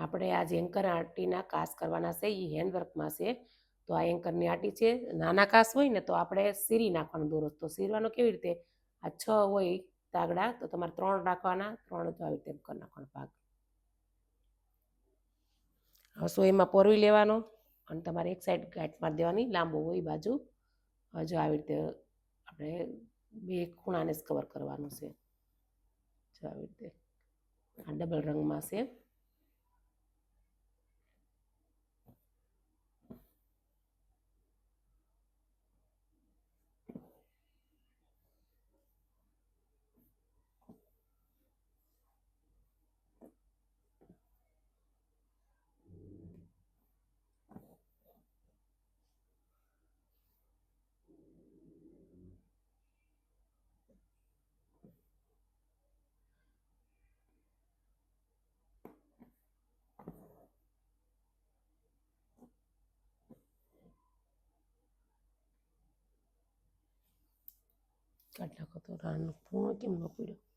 આપણે આ જે એન્કર આટીના કાસ કરવાના છે એ હેન્ડવર્કમાં છે. તો આ એન્કરની આટી છે. નાના કાસ હોય ને તો આપણે સીરી નાખવાનો દોરો. તો સીરવાનો કેવી રીતે, આ 6 હોય તાગડા તો તમારે 3 રાખવાના, 3 તો આવી રીતે કરી નાખવાનો ભાગ. હવે સોયમાં પોરવી લેવાનો અને તમારે એક સાઈડ ગાંઠ મારી દેવાની, લાંબો હોય બાજુ. જો આવી રીતે આપણે 2 ખૂણાને જ કવર કરવાનું છે. જો આવી રીતે આ ડબલ રંગમાં છે. કાઢ નાખો તો રાનનો પૂર્ણ કેમ ન પડ્યો.